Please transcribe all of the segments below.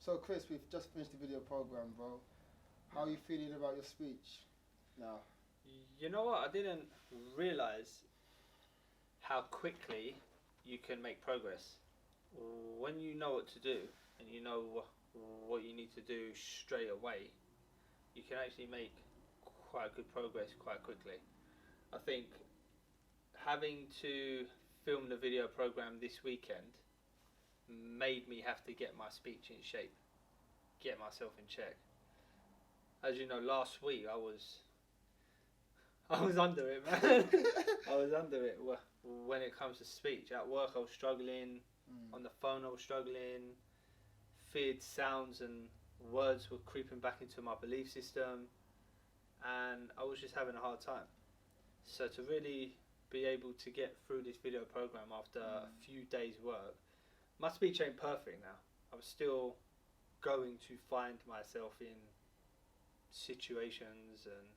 So Chris, we've just finished the video program, bro. How are you feeling about your speech now? You know what? I didn't realise how quickly you can make progress. When you know what to do and you know what you need to do straight away, you can actually make quite good progress quite quickly. I think having to film the video program this weekend made me have to get my speech in shape, get myself in check. As you know, last week I was under it, man. I was under it when it comes to speech. At work I was struggling, on the phone I was struggling, feared sounds and words were creeping back into my belief system, and I was just having a hard time. So to really be able to get through this video program after a few days work, my speech ain't perfect now. I'm still going to find myself in situations and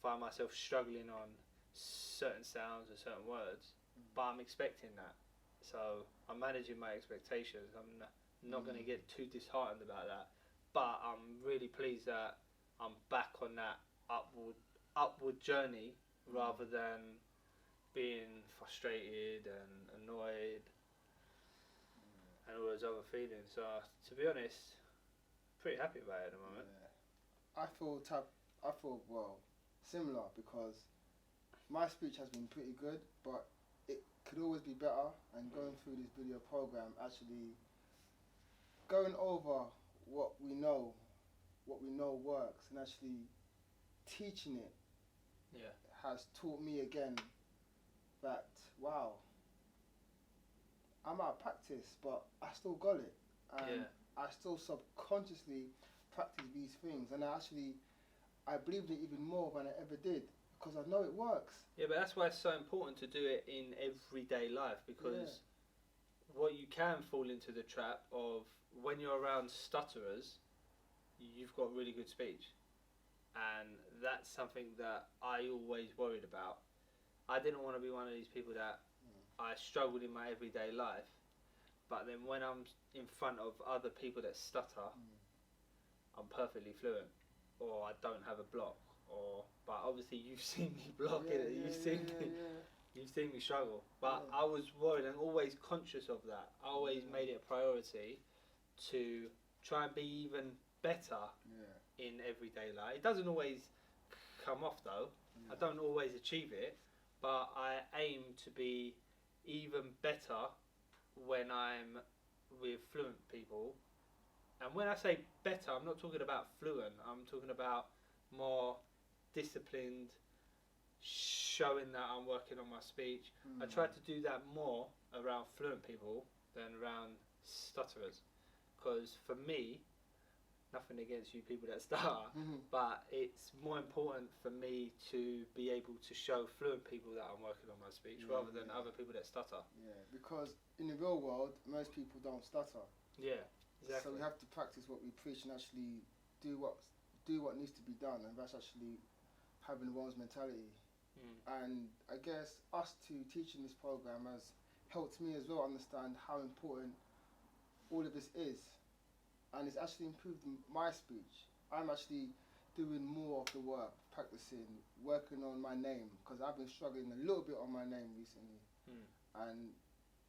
find myself struggling on certain sounds or certain words, but I'm expecting that. So I'm managing my expectations. I'm not going to get too disheartened about that, but I'm really pleased that I'm back on that upward journey rather than being frustrated and annoyed and all those other feelings. So to be honest, pretty happy about it at the moment. Yeah. I feel well, similar, because my speech has been pretty good, but it could always be better. And going through this video program, actually going over what we know works, and actually teaching it, has taught me again that wow, I'm out of practice, but I still got it, and I still subconsciously practice these things, and I believed it even more than I ever did, because I know it works. Yeah, but that's why it's so important to do it in everyday life, because what you can fall into the trap of when you're around stutterers, you've got really good speech, and that's something that I always worried about. I didn't want to be one of these people that I struggled in my everyday life, but then when I'm in front of other people that stutter, I'm perfectly fluent, or I don't have a block, but obviously you've seen me block it. You've seen me struggle, but I was worried and always conscious of that. I always made it a priority to try and be even better in everyday life. It doesn't always come off though. I don't always achieve it, but I aim to be even better when I'm with fluent people. And when I say better, I'm not talking about fluent, I'm talking about more disciplined, showing that I'm working on my speech. I try to do that more around fluent people than around stutterers, because for me, nothing against you people that stutter, but it's more important for me to be able to show fluent people that I'm working on my speech rather than other people that stutter. Yeah, because in the real world, most people don't stutter. Yeah, exactly. So we have to practice what we preach and actually do what needs to be done, and that's actually having one's mentality. And I guess us two teaching this program has helped me as well understand how important all of this is, and it's actually improved my speech. I'm actually doing more of the work, practicing, working on my name, because I've been struggling a little bit on my name recently, and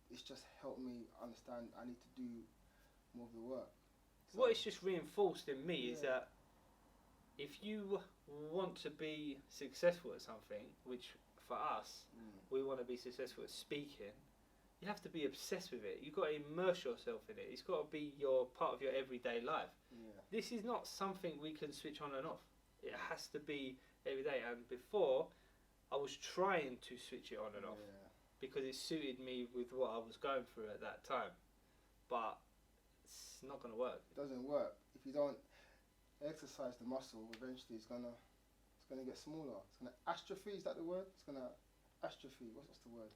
it's just helped me understand I need to do more of the work. So what it's just reinforced in me is that if you want to be successful at something, which for us, we want to be successful at speaking, you have to be obsessed with it. You've got to immerse yourself in it. It's got to be part of your everyday life. This is not something we can switch on and off. It has to be every day. And before, I was trying to switch it on and off because it suited me with what I was going through at that time. But it's not going to work. It doesn't work. If you don't exercise the muscle, eventually it's gonna get smaller. It's gonna atrophy. Is that the word? It's gonna atrophy. What's the word?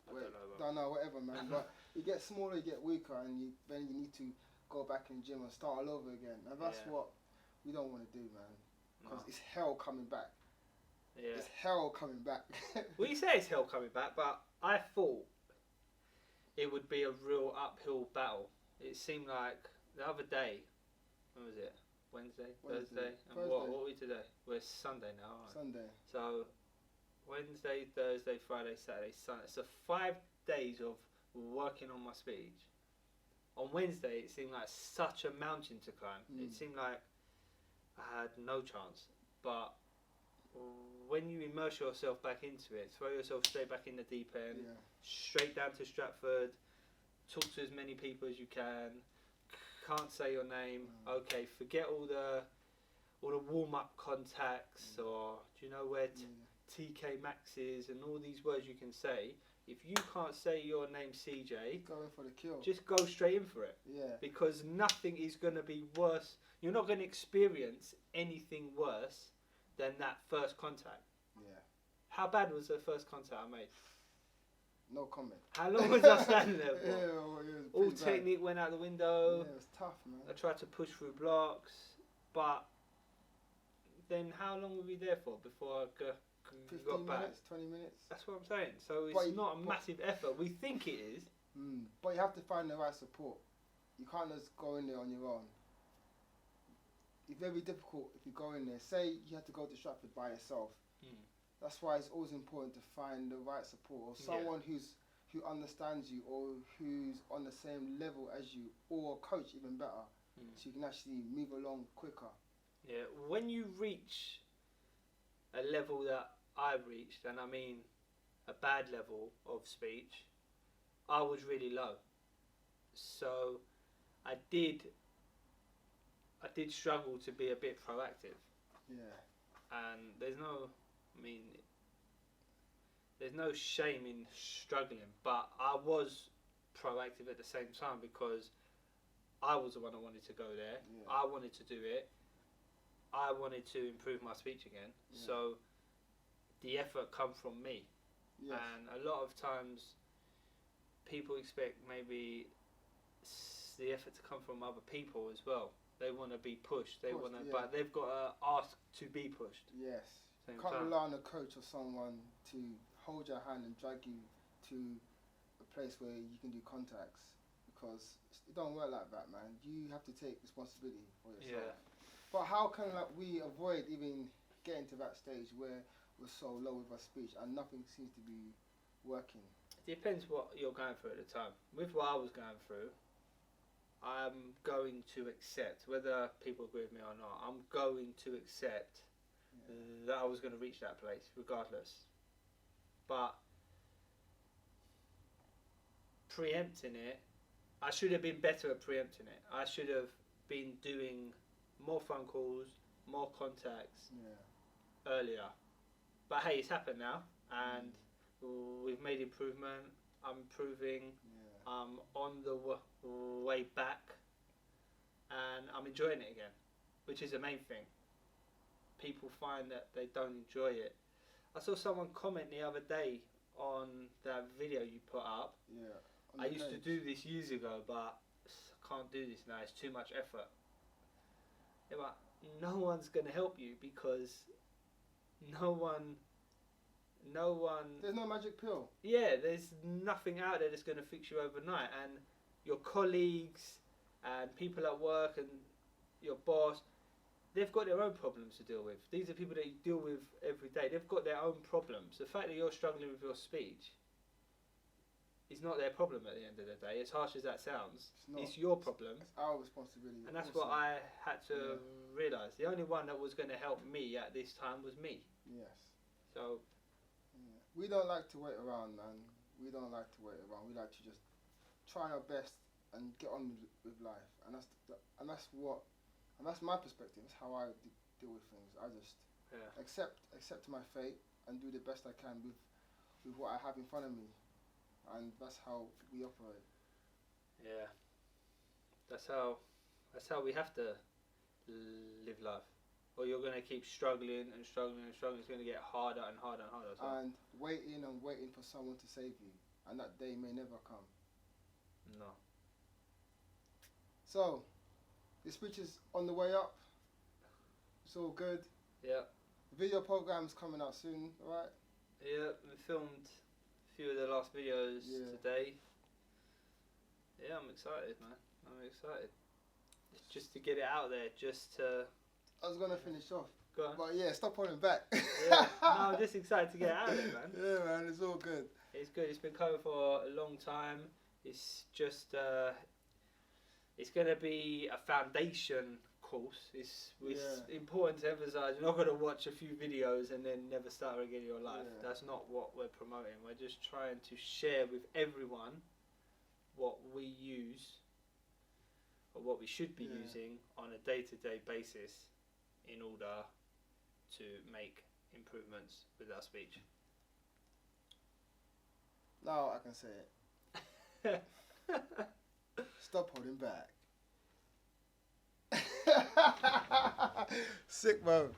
Don't know. Whatever, man. But you get smaller, you get weaker, and then you need to go back in the gym and start all over again. And that's what we don't want to do, man. Because it's hell coming back. Yeah. It's hell coming back. Well, you say it's hell coming back, but I thought it would be a real uphill battle. It seemed like the other day when was it? Wednesday, Wednesday. Thursday, and Thursday. what are we today? We're Sunday now, aren't we? Sunday. So Wednesday, Thursday, Friday, Saturday, Sunday. So 5 days of working on my speech. On Wednesday, it seemed like such a mountain to climb. It seemed like I had no chance. But when you immerse yourself back into it, throw yourself straight back in the deep end, straight down to Stratford, talk to as many people as you can, can't say your name, okay, forget all the warm-up contacts, or do you know where TK Maxx is, and all these words you can say. If you can't say your name CJ, go in for the kill. just go straight in for it. Yeah. Because nothing is going to be worse. You're not going to experience anything worse than that first contact. Yeah. How bad was the first contact I made? No comment. How long was I standing there for? Yeah, well, it was All pretty bad. technique went out the window. Yeah, it was tough, man. I tried to push through blocks, but then how long were we there for before I got 15 back? minutes, 20 minutes. That's what I'm saying. So But it's not a massive effort. We think it is. But you have to find the right support. You can't just go in there on your own. It's very difficult if you go in there. Say you have to go to Stratford by yourself. That's why it's always important to find the right support, or someone who understands you, or who's on the same level as you, or a coach even better, so you can actually move along quicker. Yeah, when you reach a level that I've reached, and I mean a bad level of speech, I was really low. So I did struggle to be a bit proactive. Yeah. And there's no shame in struggling, but I was proactive at the same time because I was the one who wanted to go there. Yeah. I wanted to do it. I wanted to improve my speech again. Yeah. So the effort come from me. Yes. And a lot of times people expect maybe the effort to come from other people as well. They want to be pushed. But they've got to ask to be pushed. Yes. Same Can't time. rely on a coach or someone to hold your hand and drag you to a place where you can do contacts, because it don't work like that, man. You have to take responsibility for yourself. Yeah. But how can we avoid even getting to that stage where we're so low with our speech and nothing seems to be working? It depends what you're going through at the time. With what I was going through, I'm going to accept, whether people agree with me or not, I'm going to accept that I was going to reach that place regardless. But preempting it, I should have been better at preempting it. I should have been doing more phone calls, more contacts earlier. But hey, it's happened now, and we've made improvement. I'm improving. I'm on the way back, and I'm enjoying it again, which is the main thing. People find that they don't enjoy it. I saw someone comment the other day on that video you put up. Yeah. I used to do this years ago, but I can't do this now. It's too much effort. Yeah, but no one's going to help you because no one. There's no magic pill. Yeah, there's nothing out there that's going to fix you overnight. And your colleagues and people at work and your boss, they've got their own problems to deal with. These are people that you deal with every day. They've got their own problems. The fact that you're struggling with your speech is not their problem at the end of the day. As harsh as that sounds, it's your problem. It's our responsibility. And that's what I had to realise. The only one that was going to help me at this time was me. Yes. So we don't like to wait around, man. We don't like to wait around. We like to just try our best and get on with life. And that's my perspective. That's how I deal with things. I just accept my fate and do the best I can with what I have in front of me. And that's how we operate. Yeah. That's how we have to live life. Or you're going to keep struggling and struggling and struggling. It's going to get harder and harder and harder. And waiting for someone to save you. And that day may never come. No. So, the speech is on the way up. It's all good. Yeah. The video program's coming out soon, right? Yeah, we filmed a few of the last videos today. Yeah, I'm excited, man. I'm excited. just to get it out there, just to... I was going to finish off. Go on. But yeah, stop holding back. Yeah. No, I'm just excited to get it out there, man. Yeah, man, it's all good. It's good. It's been coming for a long time. It's just... it's going to be a foundation course. It's important to emphasise. You're not going to watch a few videos and then never start again in your life. Yeah. That's not what we're promoting. We're just trying to share with everyone what we use or what we should be using on a day-to-day basis in order to make improvements with our speech. Now I can say it. Stop holding back. Sick, man.